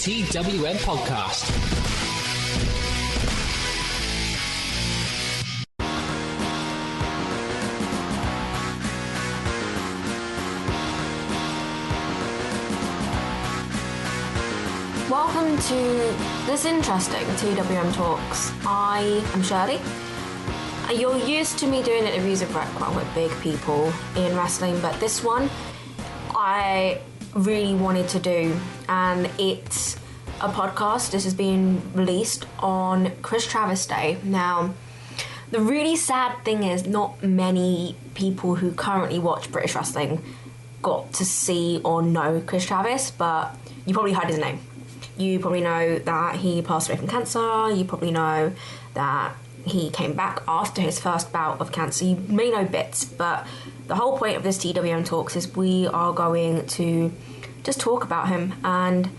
TWM podcast. Welcome to this interesting TWM Talks. I am Shirleigh. You're used to me doing interviews with big people in wrestling, but this one I really wanted to do, and it's a podcast. This is being released on Kris Travis Day. Now, the really sad thing is not many people who currently watch British wrestling got to see or know Kris Travis, but you probably heard his name. You probably know that he passed away from cancer. You probably know that he came back after his first bout of cancer. You may know bits, but the whole point of this TWM Talks is we are going to just talk about him and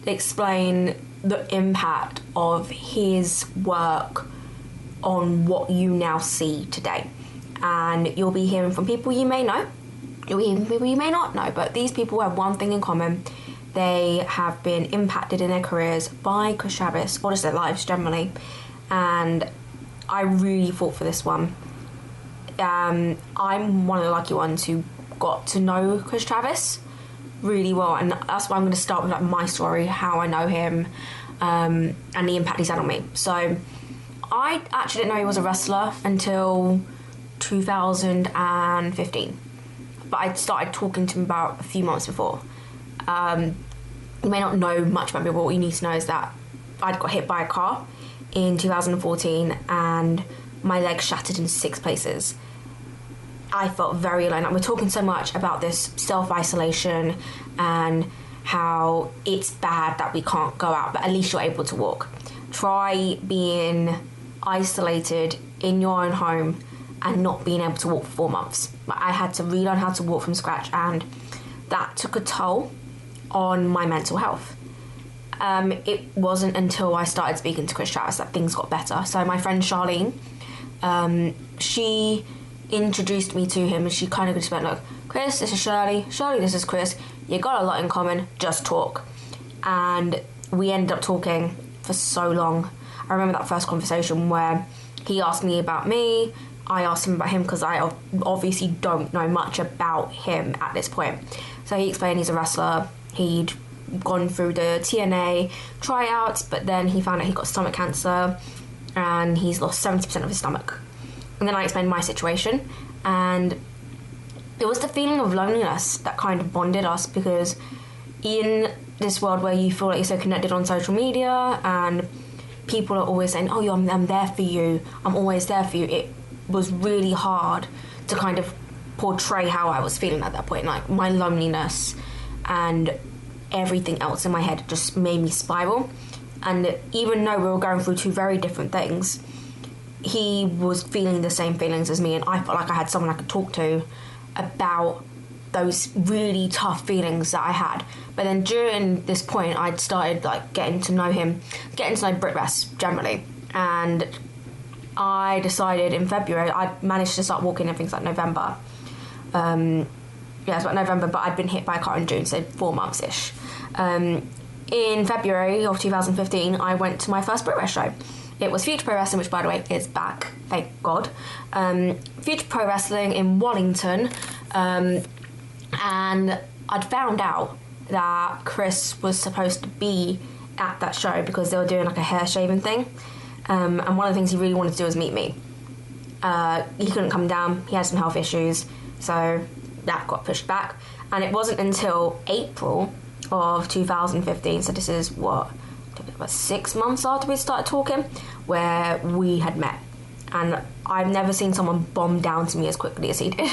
explain the impact of his work on what you now see today. And you'll be hearing from people you may know, you'll be hearing from people you may not know, but these people have one thing in common. They have been impacted in their careers by Kris Travis, or just their lives generally. And I really fought for this one. I'm one of the lucky ones who got to know Kris Travis really well, and that's why I'm going to start with like my story, how I know him, and the impact he's had on me. So I actually didn't know he was a wrestler until 2015, but I started talking to him about a few months before. You may not know much about me, but what you need to know is that I'd got hit by a car in 2014 and my leg shattered in 6 places. I felt very alone. Like, we're talking so much about this self-isolation and how it's bad that we can't go out, but at least you're able to walk. Try being isolated in your own home and not being able to walk for 4 months. I had to relearn how to walk from scratch, and that took a toll on my mental health. It wasn't until I started speaking to Kris Travis that things got better. So my friend Shirleigh, she introduced me to him, and she kind of just went, look, Kris, this is Shirleigh. Shirleigh, this is Kris. You got a lot in common, just talk. And we ended up talking for so long. I remember that first conversation where he asked me about me, I asked him about him, because I obviously don't know much about him at this point. So he explained he's a wrestler. He'd gone through the TNA tryouts, but then he found out he got stomach cancer and he's lost 70% of his stomach. And then I explained my situation, and it was the feeling of loneliness that kind of bonded us, because in this world where you feel like you're so connected on social media and people are always saying, oh, I'm there for you, I'm always there for you, it was really hard to kind of portray how I was feeling at that point. Like, my loneliness and everything else in my head just made me spiral. And even though we were going through 2 very different things, he was feeling the same feelings as me, and I felt like I had someone I could talk to about those really tough feelings that I had. But then during this point, I'd started like getting to know him, getting to know Brit Rest generally, and I decided in February, I managed to start walking in things like November. It's about November, but I'd been hit by a car in June, so 4 months-ish. In February of 2015, I went to my first Brit Rest show. It was Future Pro Wrestling, which, by the way, is back, thank God. Future Pro Wrestling in Wallington, and I'd found out that Kris was supposed to be at that show because they were doing like a hair shaving thing, and one of the things he really wanted to do was meet me. He couldn't come down, he had some health issues, so that got pushed back, and it wasn't until April of 2015, so this is about 6 months after we started talking, where we had met. And I've never seen someone bomb down to me as quickly as he did.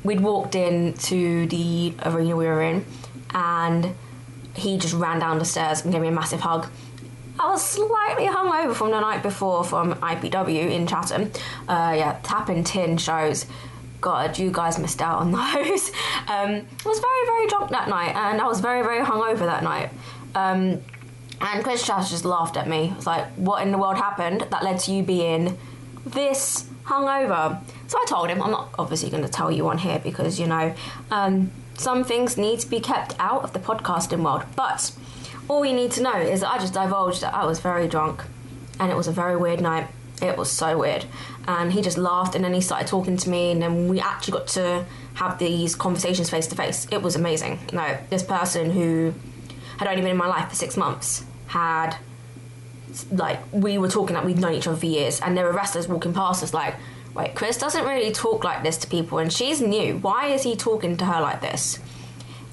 We'd walked into the arena we were in, and he just ran down the stairs and gave me a massive hug. I was slightly hungover from the night before from IPW in Chatham. Tap and Tin shows. God, you guys missed out on those. I was very, very drunk that night, and I was very, very hungover that night. And Kris Travis just laughed at me. It was like, what in the world happened that led to you being this hungover? So I told him, I'm not obviously going to tell you on here because, some things need to be kept out of the podcasting world. But all you need to know is that I just divulged that I was very drunk, and it was a very weird night. It was so weird. And he just laughed, and then he started talking to me, and then we actually got to have these conversations face to face. It was amazing. No, this person who had only been in my life for 6 months had, like, we were talking like we'd known each other for years, and there were wrestlers walking past us like, wait, Kris doesn't really talk like this to people, and she's new. Why is he talking to her like this?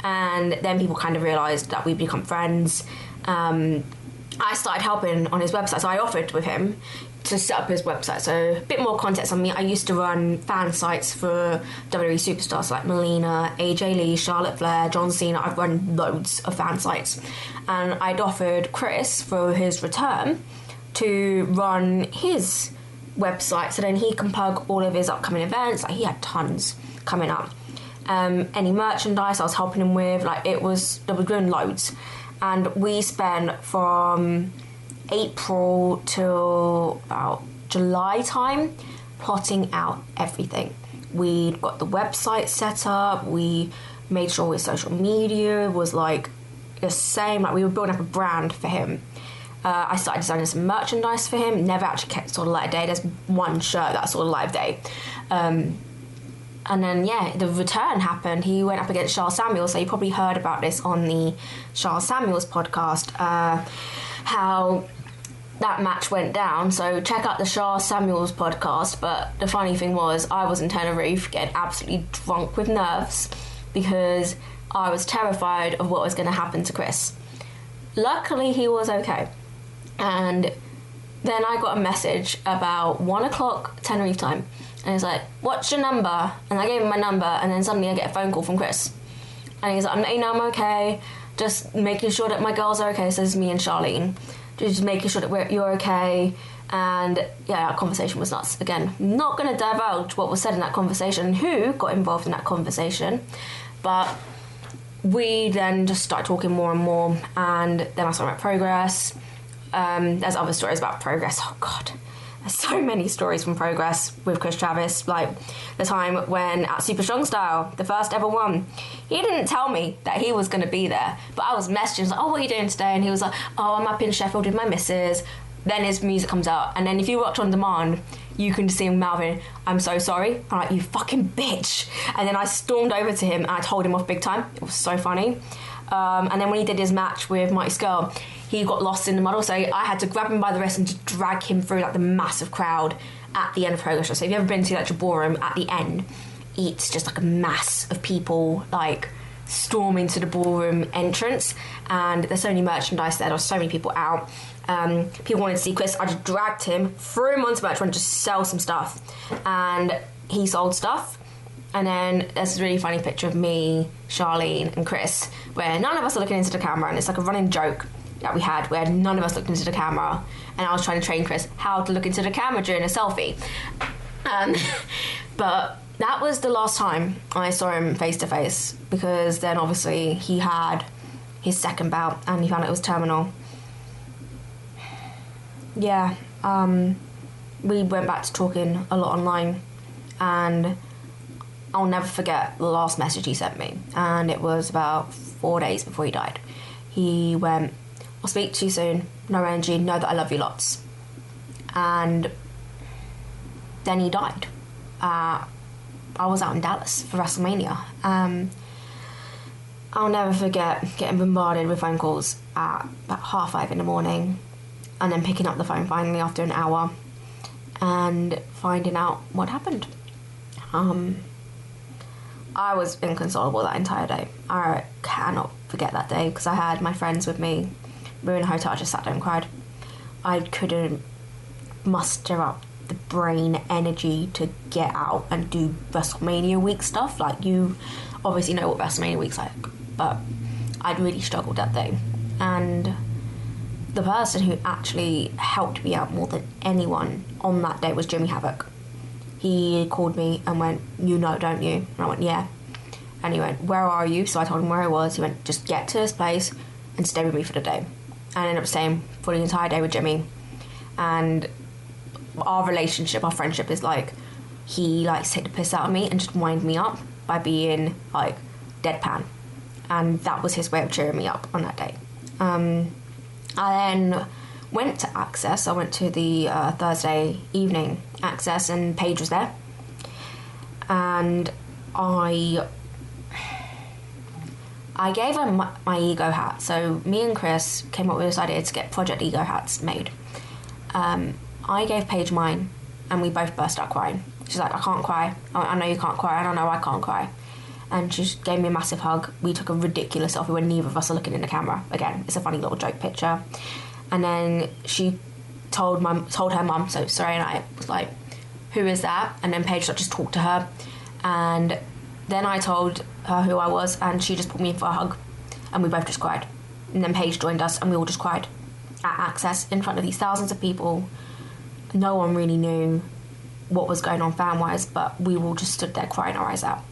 And then people kind of realised that we'd become friends. I started helping on his website, so I offered with him to set up his website. So a bit more context on me. I used to run fan sites for WWE superstars like Melina, AJ Lee, Charlotte Flair, John Cena. I've run loads of fan sites. And I'd offered Kris for his return to run his website, so then he can plug all of his upcoming events. Like, he had tons coming up. Any merchandise I was helping him with, like, they were doing loads. And we spent from April till about July time plotting out everything. We'd got the website set up, we made sure his social media was like the same, like we were building up a brand for him. I started designing some merchandise for him, never actually kept sort of light of day. There's one shirt that's sort of light of day. And then, yeah, the return happened. He went up against Charles Samuels, so you probably heard about this on the Charles Samuels podcast, how that match went down. So check out the Charles Samuels podcast. But the funny thing was, I was in Tenerife getting absolutely drunk with nerves because I was terrified of what was going to happen to Kris. Luckily, he was okay. And then I got a message about 1 o'clock Tenerife time. And he's like, what's your number? And I gave him my number, and then suddenly I get a phone call from Kris. And he's like, I'm letting you know I'm okay, just making sure that my girls are okay. So this is me and Charlene. Just making sure that you're okay. And yeah, our conversation was nuts. Again, not going to divulge what was said in that conversation and who got involved in that conversation. But we then just started talking more and more, and then I started about Progress. There's other stories about Progress. Oh, God. There's so many stories from Progress with Kris Travis, like the time when at Super Strong Style, the first ever one, he didn't tell me that he was going to be there, but I was messaging, like, oh, what are you doing today? And he was like, oh, I'm up in Sheffield with my missus. Then his music comes out, and then if you watch on demand, you can see him mouthing, I'm so sorry. I'm like, you fucking bitch. And then I stormed over to him and I told him off big time. It was so funny. And then when he did his match with Mikey Skull, he got lost in the muddle, so I had to grab him by the wrist and just drag him through like the massive crowd at the end of Progress. So if you've ever been to like the ballroom, at the end, it's just like a mass of people like storming to the ballroom entrance, and there's so many merchandise there was so many people out. People wanted to see Kris. I just dragged him, threw him onto merch, wanted to just sell some stuff, and he sold stuff. And then there's a really funny picture of me, Charlene and Kris, where none of us are looking into the camera, and it's like a running joke that we had where none of us looked into the camera, and I was trying to train Kris how to look into the camera during a selfie. But that was the last time I saw him face to face, because then obviously he had his second bout and he found out it was terminal. Yeah, we went back to talking a lot online, and I'll never forget the last message he sent me, and it was about 4 days before he died. He went, I'll speak to you soon, no energy, know that I love you lots. And then he died. I was out in Dallas for WrestleMania. I'll never forget getting bombarded with phone calls at about 5:30 in the morning, and then picking up the phone finally after an hour and finding out what happened. I was inconsolable that entire day. I cannot forget that day because I had my friends with me. We were in a hotel, I just sat down and cried. I couldn't muster up the brain energy to get out and do WrestleMania week stuff. Like, you obviously know what WrestleMania week's like, but I'd really struggled that day. And the person who actually helped me out more than anyone on that day was Jimmy Havoc. He called me and went, you know, don't you? And I went, yeah. And he went, where are you? So I told him where I was. He went, just get to this place and stay with me for the day. And I ended up staying for the entire day with Jimmy. And our relationship, our friendship is like, he likes to take the piss out of me and just wind me up by being like deadpan. And that was his way of cheering me up on that day. I then went to Access. I went to the Thursday evening Access, and Paige was there. And I gave her my ego hat. So me and Kris came up with this idea to get Project Ego hats made. I gave Paige mine, and we both burst out crying. She's like, I can't cry. I know you can't cry. I don't know I can't cry. And she just gave me a massive hug. We took a ridiculous selfie when neither of us are looking in the camera. Again, it's a funny little joke picture. And then she told her mum, so Soraya and I was like, who is that? And then Paige just talked to her. And then I told her who I was, and she just put me in for a hug. And we both just cried. And then Paige joined us, and we all just cried at Access in front of these thousands of people. No one really knew what was going on fan-wise, but we all just stood there crying our eyes out.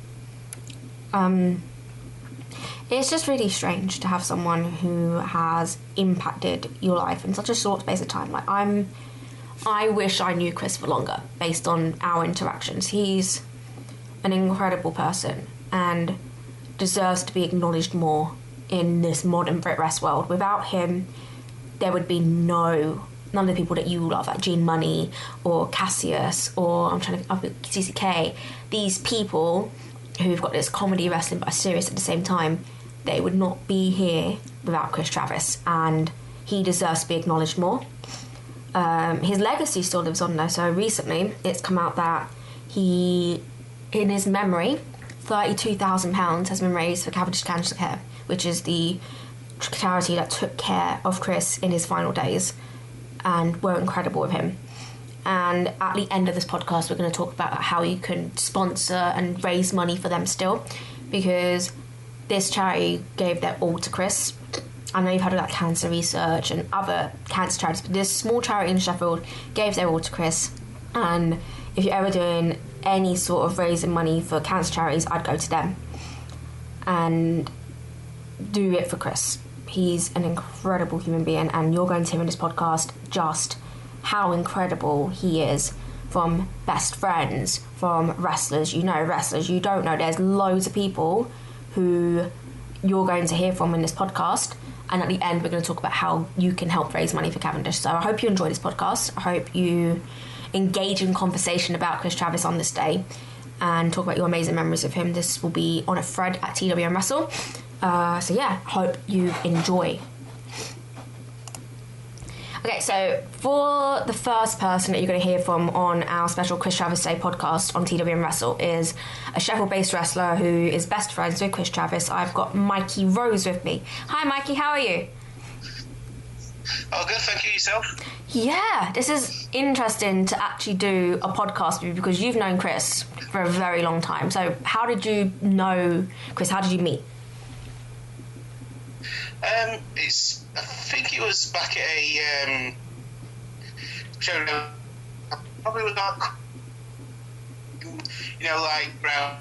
It's just really strange to have someone who has impacted your life in such a short space of time. Like, I wish I knew Kris for longer based on our interactions. He's an incredible person and deserves to be acknowledged more in this modern Brit Rest world. Without him, there would be none of the people that you love, like Gene Money or Cassius or CCK. These people who've got this comedy wrestling but are serious at the same time, they would not be here without Kris Travis, and he deserves to be acknowledged more. His legacy still lives on though. So recently it's come out that he, in his memory, £32,000 has been raised for Cavendish Cancer Care, which is the charity that took care of Kris in his final days and were incredible with him. And at the end of this podcast, we're going to talk about how you can sponsor and raise money for them still, because this charity gave their all to Kris. I know you've heard of like cancer research and other cancer charities, but this small charity in Sheffield gave their all to Kris. And if you're ever doing any sort of raising money for cancer charities, I'd go to them and do it for Kris. He's an incredible human being, and you're going to hear in this podcast just how incredible he is. From best friends, from wrestlers you know, wrestlers you don't know. There's loads of people who you're going to hear from in this podcast, and at the end we're going to talk about how you can help raise money for Cavendish. So I hope you enjoy this podcast. I hope you engage in conversation about Kris Travis on this day and talk about your amazing memories of him. This will be on a thread at TWM Wrestle. So yeah, hope you enjoy. Okay, so for the first person that you're going to hear from on our special Kris Travis Day podcast on TWM Wrestle is a Sheffield-based wrestler who is best friends with Kris Travis. I've got Mikey Rose with me. Hi, Mikey, how are you? Oh, good, thank you. Yourself? Yeah, this is interesting to actually do a podcast with you because you've known Kris for a very long time. So how did you know Kris? How did you meet? I think it was back at a show. Probably was not, like brown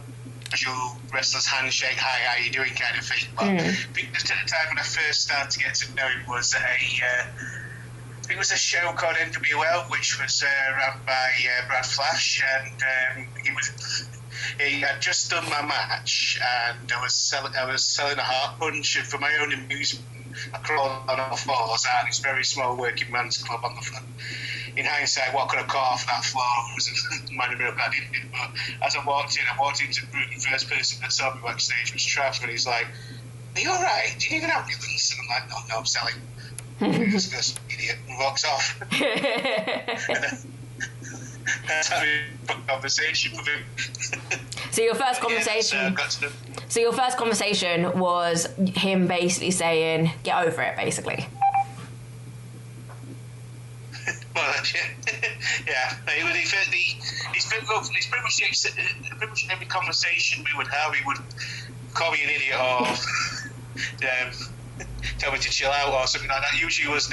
casual wrestlers handshake, hi, how you doing kind of thing. But I think just at the time when I first started to get to know him was it was a show called NWL, which was run by Brad Flash, and he had just done my match, and I was selling a heart punch, and for my own amusement, I crawled on all fours out of this very small working man's club on the front. In hindsight, what could have caught off that floor was minor miracle I didn't. But as I walked into the room, the first person that saw me backstage was Trav, and he's like, "Are you alright? Do you need an ambulance?" And I'm like, "No, I'm selling." This idiot walks off. And then, that's how we put a conversation with him. So your first conversation. So your first conversation was him basically saying, "Get over it," basically. Well, yeah. He's pretty much every conversation we would have, he would call me an idiot or tell me to chill out or something like that. Usually was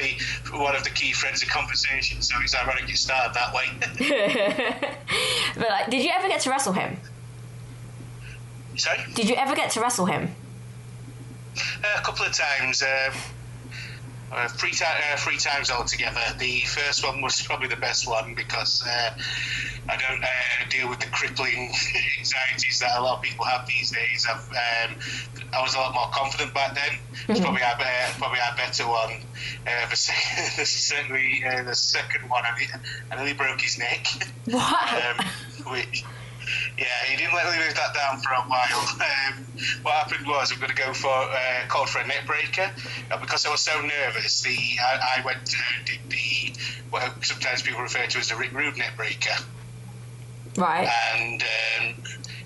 one of the key threads of conversation, so it's ironic it started that way. But did you ever get to wrestle him? Sorry? Did you ever get to wrestle him? A couple of times. Three times altogether. The first one was probably the best one because I don't deal with the crippling anxieties that a lot of people have these days. I was a lot more confident back then. It's probably our better one. The second one, I nearly broke his neck. What? Yeah, he didn't let me live that down for a while. What happened was I'm going to go for called for a neck breaker because I was so nervous. I went to did what sometimes people refer to as the Rick Rude neck breaker. Right. And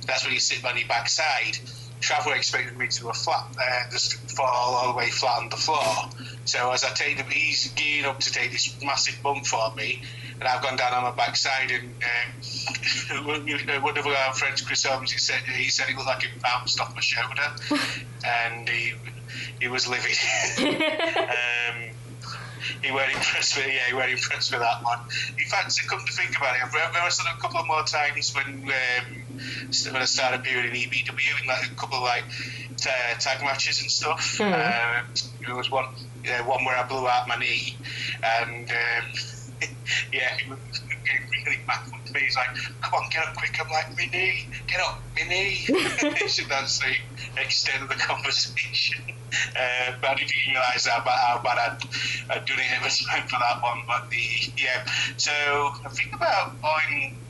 that's when you sit on your backside. Traveller expected me to do a flat, just fall all the way flat on the floor. So as I take him, he's gearing up to take this massive bump for me, and I've gone down on my backside. And one of our friends, Kris Travis, he said it looked like it bounced off my shoulder, and he was livid. He weren't impressed with he weren't impressed with that one. In fact, to come to think about it, I've wrestled a couple of more times when I started appearing in EBW in like a couple of like tag matches and stuff. There was one where I blew out my knee, and he was getting really back up to me. He's like, "Come on, get up quick!" I'm like, "My knee, get up, my knee." So that's the extent of the conversation. But I didn't realise how bad I'd done it every time for that one. But so I think about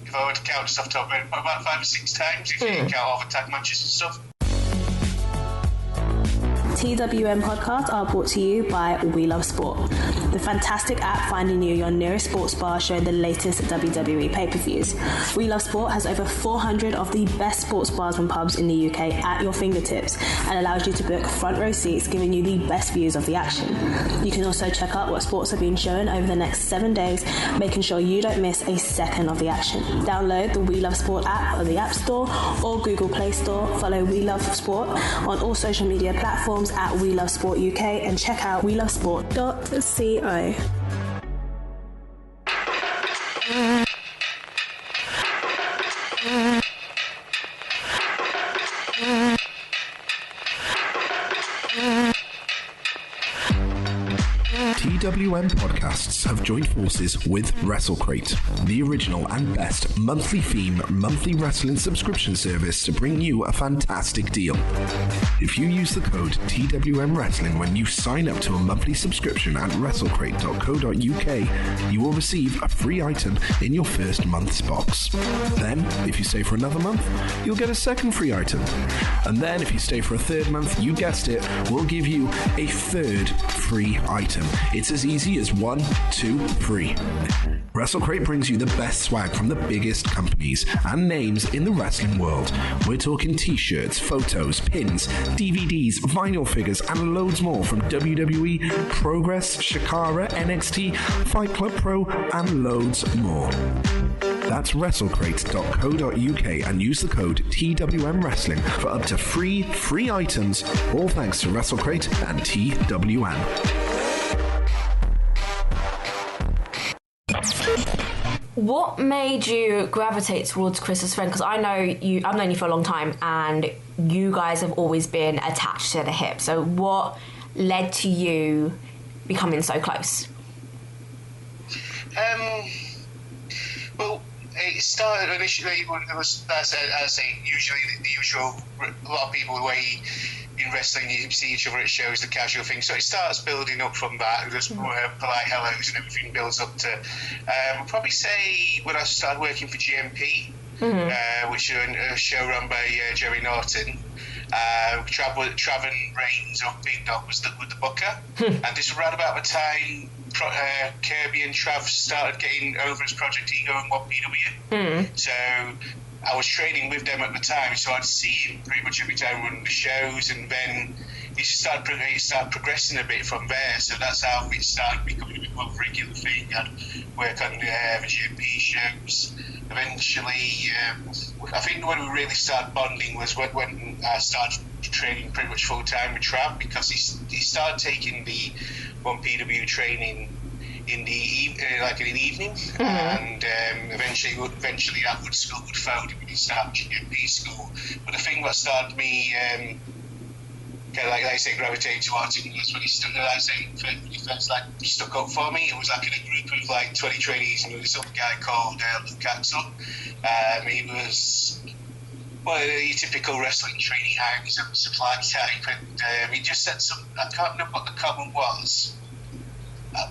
if I were to count stuff top, about 5 or 6 times if you count all the tag matches and stuff. TWM podcasts are brought to you by We Love Sport, the fantastic app finding you your nearest sports bar showing the latest WWE pay-per-views. We Love Sport has over 400 of the best sports bars and pubs in the UK at your fingertips and allows you to book front row seats, giving you the best views of the action. You can also check out what sports are being shown over the next 7 days, making sure you don't miss a second of the action. Download the We Love Sport app on the App Store or Google Play Store. Follow We Love Sport on all social media platforms at We Love Sport UK and check out welovesport.co. TWM podcasts have joined forces with WrestleCrate, the original and best monthly theme, monthly wrestling subscription service to bring you a fantastic deal. If you use the code TWM Wrestling when you sign up to a monthly subscription at WrestleCrate.co.uk, you will receive a free item in your first month's box. Then, if you stay for another month, you'll get a second free item. And then, if you stay for a third month, you guessed it, we'll give you a third free item. It's as easy as 1, 2, 3. WrestleCrate brings you the best swag from the biggest companies and names in the wrestling world. We're talking t-shirts, photos, pins, DVDs, vinyl figures, and loads more from WWE, Progress, Shakara, NXT, Fight Club Pro, and loads more. That's WrestleCrate.co.uk and use the code TWM Wrestling for up to free items, all thanks to WrestleCrate and TWM. What made you gravitate towards Kris as a friend? Because I've known you for a long time, and you guys have always been attached to the hip. So what led to you becoming so close? Well, it started initially when it was, as I say, usually the usual. A lot of people, the way in wrestling you see each other at shows, the casual thing. So it starts building up from that. Just polite hellos and everything builds up to. I'd probably say when I started working for GMP, which is a show run by Jerry Norton. Traven Reigns or Big Dog was the booker, and this was around about the time Kirby and Trav started getting over as Project Ego and 1PW. So I was training with them at the time, so I'd see him pretty much every time running the shows, and then he started progressing a bit from there. So that's how it started becoming a bit more of a regular thing. I'd work on the GMP shows. Eventually, I think when we really started bonding was when I started training pretty much full time with Trav, because he started taking the 1PW training in the like in the evening, and eventually that school would fold and we started GMP school. But the thing that started me kind of like I say, gravitate towards him. That's when he stuck. Like I say, he first like stuck up for me. It was like in a group of like 20 trainees, and there was this other guy called Luke Axel. He was one of the typical wrestling trainee hangs and supply type, and he just said something. I can't remember what the comment was.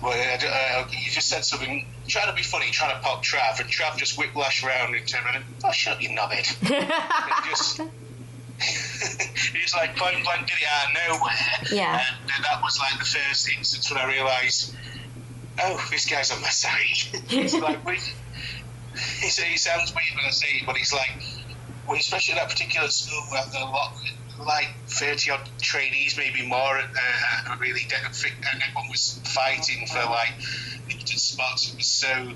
But he just said something, trying to be funny, trying to pop Trav, and Trav just whiplashed around and turned around and, oh, shut up, you knobhead. He just like point blank did it out of nowhere. Yeah. And that was like the first instance when I realised, oh, this guy's on my side. It's like, he sounds weird when I say it, but it's like, well, especially at that particular school where there are a lot, like 30 odd trainees, maybe more, really fit, and everyone was fighting for like limited spots. It was so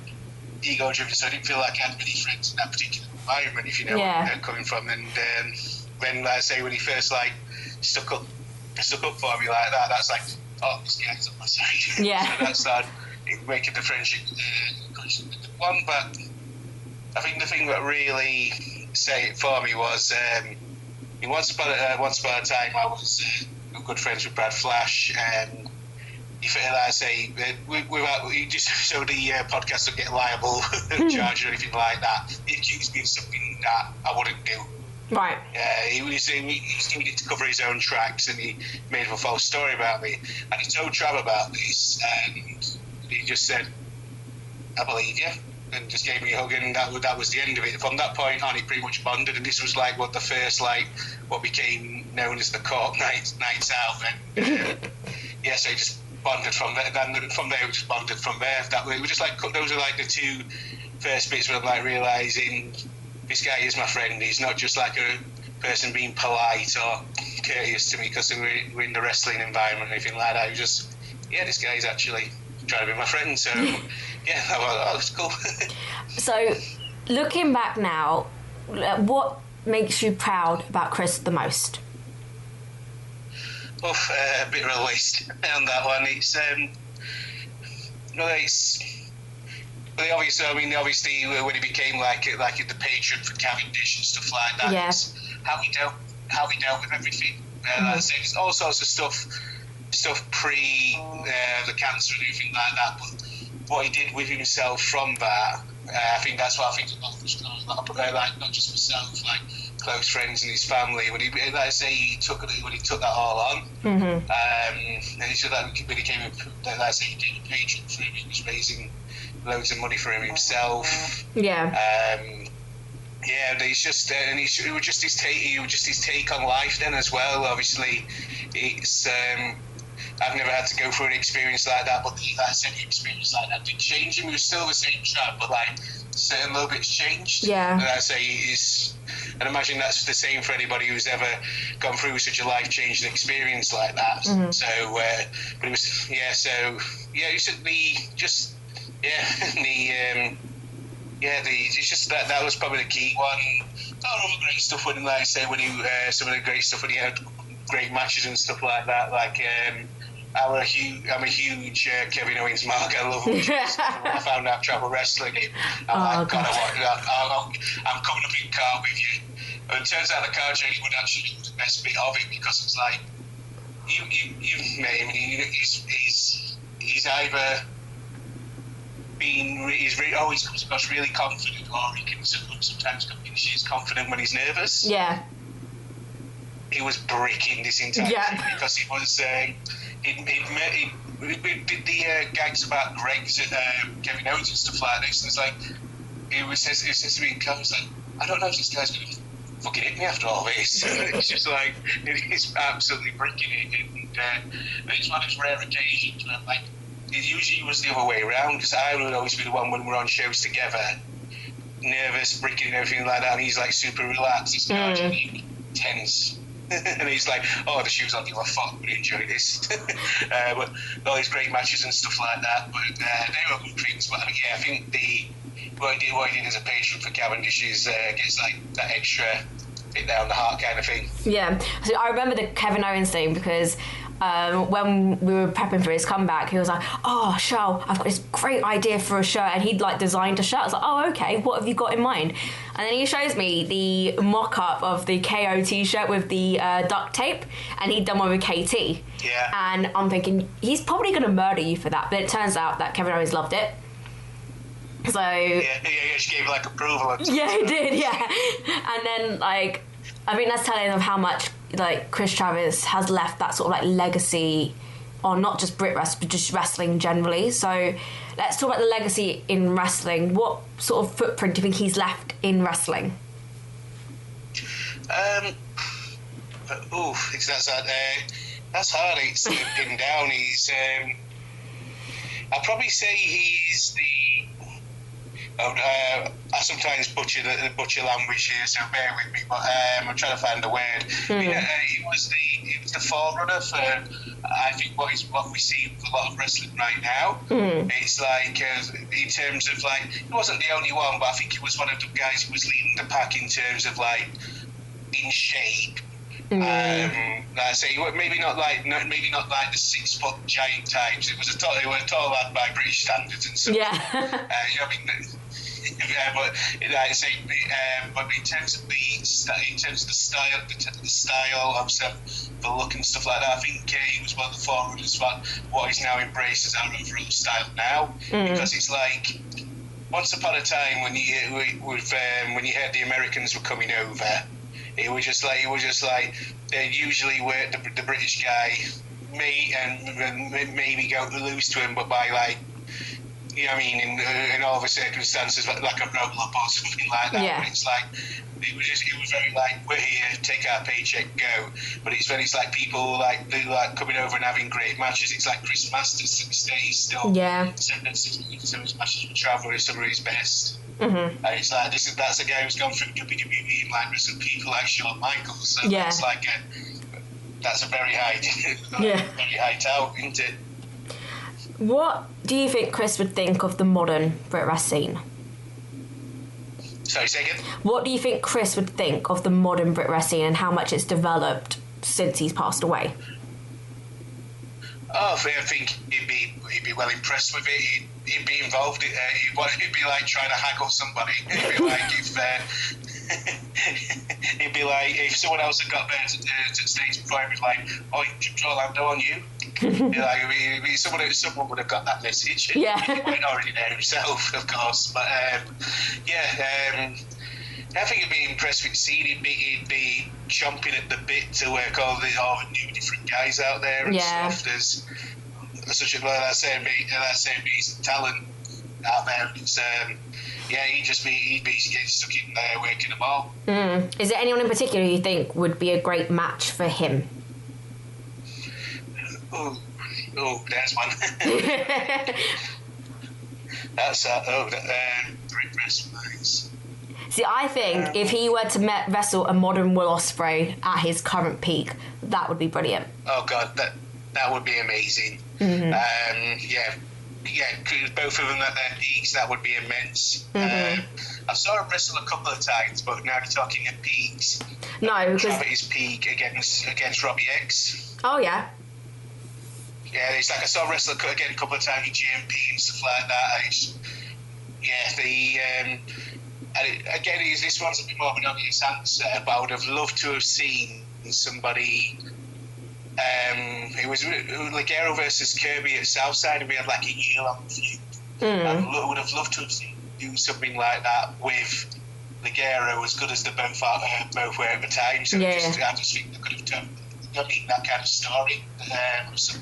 ego driven, so I didn't feel like I had many friends in that particular environment, if you know where I'm coming from. And when, like I say, when he first like stuck up for me like that, that's like, oh, this guy's on my side. Yeah. So that started making the friendship one. But I think the thing that really set it for me was once upon a time I was good friends with Brad Flash, and if I say we just so the podcast don't get liable charge or anything like that, he accused me of something that I wouldn't do. Right. He was doing it to cover his own tracks, and he made up a false story about me. And he told Trav about this, and he just said, "I believe you," and just gave me a hug, and that was the end of it. From that point on, it pretty much bonded, and this was like what became known as the Kaur nights out. And so he just bonded from there. Then from there, we just bonded from there. That way, we just like those are like the two first bits where I'm like realizing this guy is my friend. He's not just like a person being polite or courteous to me because we're in the wrestling environment or anything like that. He was just, this guy's actually trying to be my friend. So that's cool. So, looking back now, what makes you proud about Kris the most? A bit of a list on that one. It's obviously when he became like the patron for Cavendish and stuff like that. Yeah. How he dealt with everything. Like I say, there's all sorts of stuff pre the cancer and everything like that. But what he did with himself from that, I think that's what I think a lot of like not just myself, like close friends and his family. When he took that all on, and he said that he became he became a patron for him. He was raising loads of money for him himself. Yeah. It's just it was just his take on life then as well. Obviously, it's I've never had to go through an experience like that, but like I said, the experience like that did change him. He was still the same chap, but like certain little bits changed. Yeah. And I say and imagine that's the same for anybody who's ever gone through such a life-changing experience like that. Mm-hmm. So, but it was it's just that was probably the key one. All the great stuff when, like I say, when he some of the great stuff when he had great matches and stuff like that. Like I'm a huge Kevin Owens mark. I love him. I found out Travel Wrestling. I'm coming up in car with you. And it turns out the car change would actually be the best bit of it because it's like you've met him. He's either he comes across really confident, or he can sometimes come in she's confident when he's nervous. Yeah. He was bricking this entire thing because he was he did the gags about Greg's Kevin Owens and stuff like this, and it's like he says to me in car, he's like, I don't know if this guy's going to fucking hit me after all this. It's just like he's absolutely bricking it, and it's one of those rare occasions where like it usually was the other way around because I would always be the one when we're on shows together, nervous, bricking and everything like that, and he's like super relaxed. He's actually tense. And he's like, the shoes on you, I fuck, would enjoy this. But all these great matches and stuff like that. But they were good things. But I think what he did as a patron for Cavendish is gets like that extra bit down the heart kind of thing. Yeah. So I remember the Kevin Owens thing because when we were prepping for his comeback, he was like, "Oh, Shirl, I've got this great idea for a shirt," and he'd like designed a shirt. I was like, "Oh, okay, what have you got in mind?" And then he shows me the mock-up of the KO t-shirt with the duct tape, and he'd done one with KT. Yeah. And I'm thinking, he's probably going to murder you for that, but it turns out that Kevin Owens loved it. So she gave like approval. Yeah, he did. Yeah, and then like, I mean, that's telling of how much like Kris Travis has left that sort of like legacy on not just Brit wrestling, but just wrestling generally. So let's talk about the legacy in wrestling. What sort of footprint do you think he's left in wrestling? That's hard. It's pinned down. He's. I'd probably say he's the. I sometimes butcher language here, so bear with me. But I'm trying to find the word. He was the forerunner for, I think, what we see with a lot of wrestling right now. It's like in terms of like, he wasn't the only one, but I think he was one of the guys who was leading the pack in terms of like in shape. Like I say, maybe not like the 6 foot giant types. It was a tall lad by British standards and stuff. Yeah. But like I say, but in terms of the style of the look and stuff like that, I think he was one of the forerunners for what is now embraced as our overall style now. Because it's like, once upon a time when you heard the Americans were coming over, it was just like they usually were the British guy maybe go loose to him, but by like, you know what I mean, in all the circumstances, like a roll up or something like that. Yeah. It's like it was very like, we're here, take our paycheck, go. But it's like people like coming over and having great matches. It's like Chris Masters to this day, he's still some of his matches with Travel is some of his best. And it's like that's a guy who's gone through WWE and like some people like Shawn Michaels. So it's like that's a very high very high tout, isn't it? What do you think Kris would think of the modern Brit Wres scene? Sorry, say again? What do you think Kris would think of the modern Brit Wres scene and how much it's developed since he's passed away? Oh, I think he'd be well impressed with it. He'd be involved. It'd be like trying to haggle somebody. It'd be like if someone else had got there to stage before him, was like, "Oh, Orlando on you." Someone would have got that message. Yeah. He wasn't already there himself, of course. But I think he'd be impressed with the scene. He'd be chomping at the bit to work all the new different guys out there and stuff. There's such a that same talent out there. It's he'd be stuck in there working them all. Is there anyone in particular you think would be a great match for him? Oh, there's one. That's Brit Wres. See, I think if he were to wrestle a modern Will Ospreay at his current peak, that would be brilliant. Oh God, that would be amazing. Both of them at their peaks, that would be immense. I saw him wrestle a couple of times, but now they're talking at peaks. No, because at his peak against Robbie X. Oh yeah. Yeah, it's like I saw him wrestle again a couple of times in GMP and stuff like that. This one's a bit more of an obvious answer, but I would have loved to have seen somebody. It was Ligero versus Kirby at Southside, and we had like a year-long feud. I would have loved to have seen do something like that with Ligero, as good as they both were at the time. So I just think they could have done that kind of story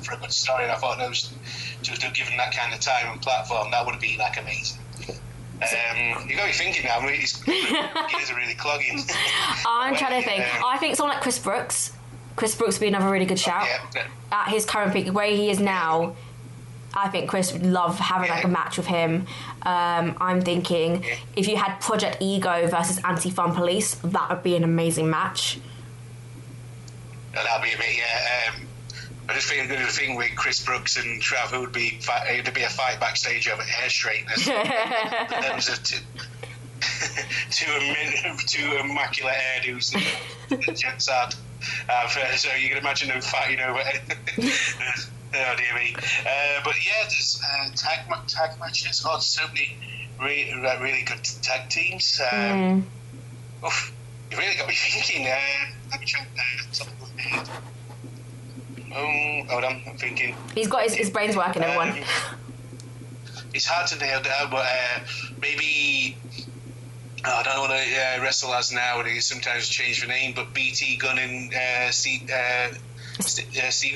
for a good story. And I thought to have given that kind of time and platform, that would have been like amazing. You got me thinking now. His gears are really clogging. I'm trying to think. I think someone like Chris Brooks would be another really good shout. At his current peak, where he is now, I think Kris would love having like a match with him. I'm thinking if you had Project Ego versus Anti-Fun Police, that would be an amazing match. That'd be amazing. I just think the thing with Chris Brooks and Trav, it'd be a fight backstage over hair straighteners. Them's two immaculate hairdos. The gents had. So you can imagine them fighting over it. Oh dear me. But yeah, there's tag matches. Oh, there's so many really good tag teams. Oof, you really got me thinking. Let me try. Hold on, I'm thinking. He's got his brain's working, everyone. It's hard to nail down, but maybe. I don't know what a wrestle as now. They sometimes change the name, but BT Gunn and Stevie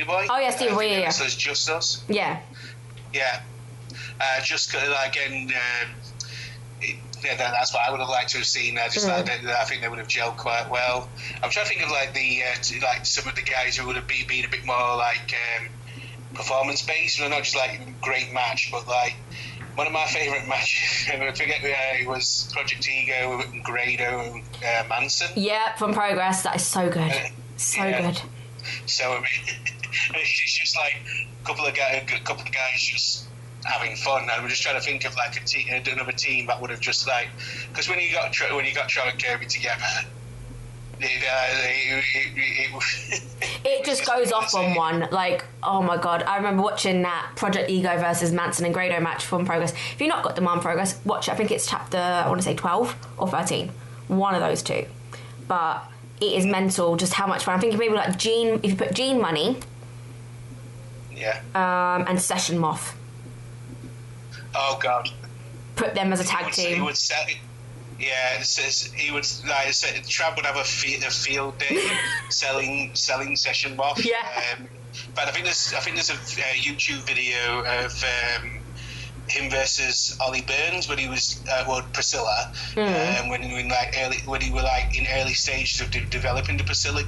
Boy. Oh yeah, Stevie Boy. Yeah. So it's just us. Yeah. Yeah. Just again. That's what I would have liked to have seen. I think they would have gelled quite well. I'm trying to think of like some of the guys who would have been a bit more like performance based, not just like great match, but like one of my favourite matches. I forget it was Project Ego and Grado and Manson. Yeah, from Progress. That is so good. Good. So I mean, it's just like a couple of guys just having fun, and I'm just trying to think of like another team that would have just like, because when you got Troy and Kirby together, it just goes off on one. Like, oh my god, I remember watching that Project Ego versus Manson and Grado match from Progress. If you've not got them on Progress, watch it. I think it's chapter, I want to say 12 or 13, one of those two. But it is mental just how much fun. I think maybe like Gene, if you put Gene Money, and Session Moth. Oh god! Put them as a tag team. He would sell it. Yeah, it says he would. Like, Trav would have a field day selling Session Moth. Yeah. But I think there's a YouTube video of him versus Ollie Burns when he was Priscilla, when he were like in early stages of developing the Priscilla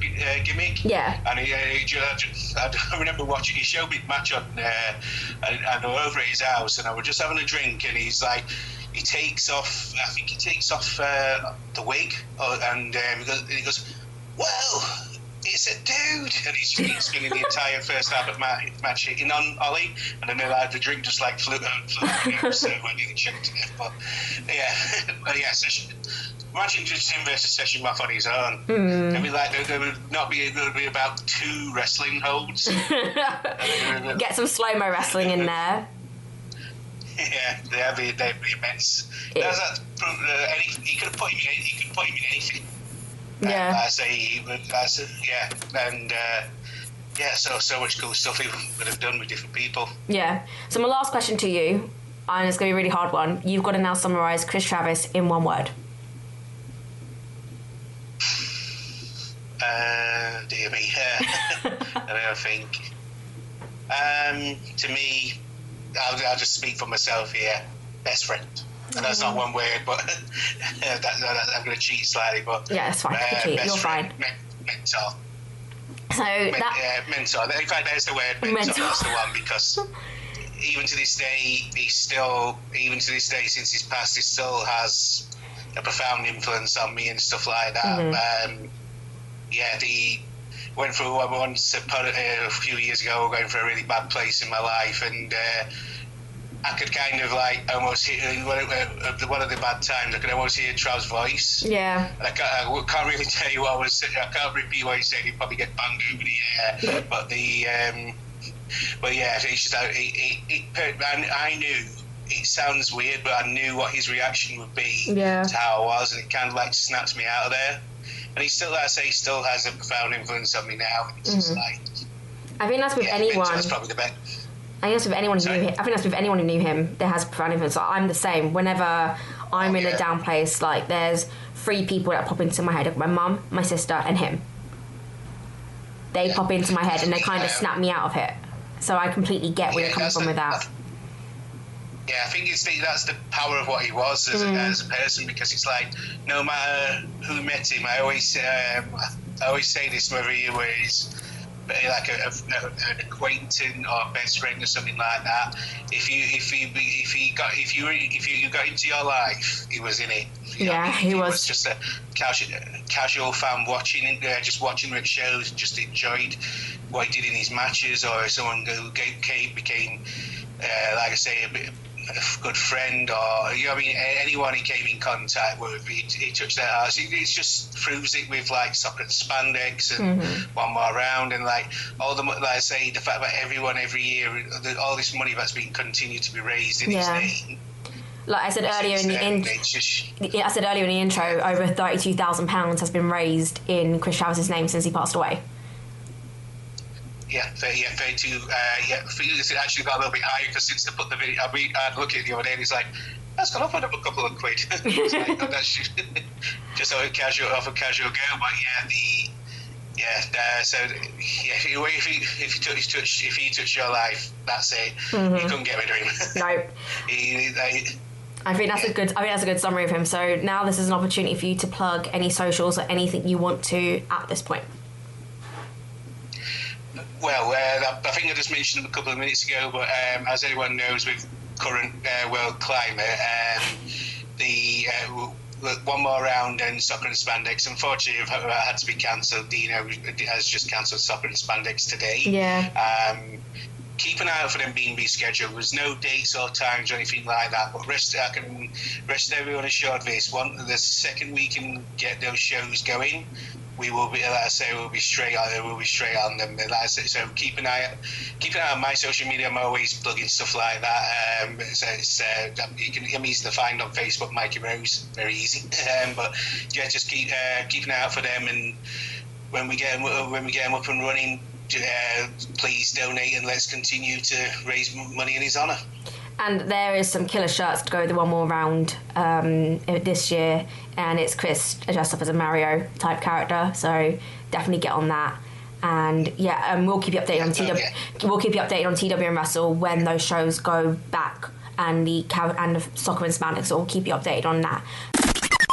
gimmick. Yeah. And I remember watching. He showed me the match on, and we were over at his house, and I was just having a drink, and he's like, he takes off the wig, and he goes, well, it's a dude, and he's spinning the entire first half of match hitting on Ollie, and then the drink just like flew so I nearly choked to death. But yeah, imagine just him versus Session Moth on his own. It'd be like there would be about 2 wrestling holds. Get some slow-mo wrestling in there. Yeah, they'd be immense. He could put him in anything. Yeah. So much cool stuff he would have done with different people. Yeah. So my last question to you, and it's going to be a really hard one. You've got to now summarise Kris Travis in one word. Dear me. I think. To me, I'll just speak for myself here. Best friend. And that's not one word, but I'm going to cheat slightly. But yeah, that's fine. You're fine. Mentor. So mentor. In fact, there's the word mentor. That's the one, because even to this day, since he's passed, he still has a profound influence on me and stuff like that. Went through once a few years ago, going for a really bad place in my life, and I could kind of like almost hear one of the bad times. I could almost hear Trav's voice. Yeah. And I can't really tell you what I was saying. I can't repeat what he said. He'd probably get banged over the air. But yeah, it's just I knew. It sounds weird, but I knew what his reaction would be to how I was, and it kind of like snapped me out of there. And he still, like I say, he still has a profound influence on me now. It's just like, I think that's with anyone. That's probably the best. I think that's with anyone who knew him. I think that's with anyone who knew him. There has a profound influence. Like, I'm the same. Whenever I'm in a down place, like there's 3 people that pop into my head: my mum, my sister, and him. They pop into my head and they kind of snap me out of it. So I completely get where you're coming from with that. Yeah, I think that's the power of what he was as a person, because it's like no matter who met him, I always say this, whether he was like an acquaintance or best friend or something like that. If you got into your life, he was in it. He was just a casual fan watching just watching the shows, and just enjoyed what he did in his matches, or someone who became like I say, a bit a good friend, or anyone he came in contact with, he touched their hearts. It just proves it with like soccer and spandex and one more round, and like all the, like I say, the fact that everyone every year, all this money that's been continued to be raised in his name. Like I said earlier in the intro, over £32,000 has been raised in Kris Travis's name since he passed away. Yeah, 32. It actually got a little bit higher because since they put the video, I looked at it the other day and it's like, that's gone up a couple of quid. It's like, that's just off a casual go. But if he touched your life, that's it. You couldn't get rid of him. No. I think that's a good summary of him. So now this is an opportunity for you to plug any socials or anything you want to at this point. Well, I think I just mentioned them a couple of minutes ago, but as everyone knows, with current world climate, the one more round and soccer and spandex, unfortunately, had to be cancelled. Dino has just cancelled soccer and spandex today. Yeah. Keep an eye out for them being rescheduled. There's no dates or times or anything like that, but I can rest everyone assured this. The second we can get those shows going, we will be, like I say, we'll be straight on them. Like I say, so keep an eye on my social media. I'm always plugging stuff like that. You can easily find on Facebook, Mikey Rose, very easy. But yeah, just keep an eye out for them, and when we get them up and running, please donate and let's continue to raise money in his honour. And there is some killer shirts to go with the one more round this year, and it's Kris dressed up as a Mario type character, so definitely get on that. And we'll keep you updated on TWM Wrestle when those shows go back, and the soccer and spandex, so we'll keep you updated on that.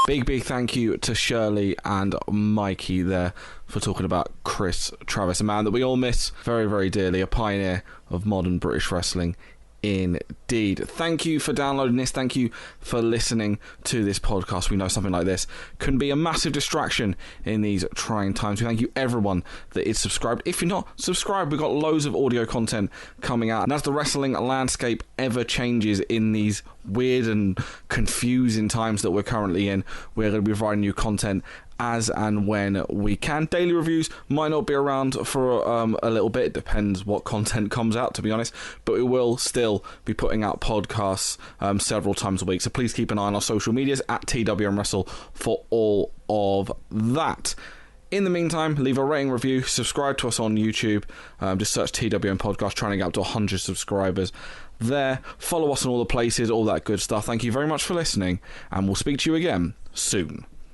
Big thank you to Shirleigh and Mikey there for talking about Kris Travis, a man that we all miss very, very dearly, a pioneer of modern British wrestling. Indeed. Thank you for downloading this. Thank you for listening to this podcast. We know something like this can be a massive distraction in these trying times. We thank you everyone that is subscribed. If you're not subscribed, we've got loads of audio content coming out. And as the wrestling landscape ever changes in these weird and confusing times that we're currently in, we're going to be providing new content as and when we can. Daily reviews might not be around for a little bit. It depends what content comes out, to be honest, but we will still be putting out podcasts several times a week, so please keep an eye on our social medias at TWM Wrestle for all of that. In the meantime, leave a rating, review, subscribe to us on YouTube, just search TWM Podcast, trying to get up to 100 subscribers there. Follow us on all the places, all that good stuff. Thank you very much for listening, and we'll speak to you again soon.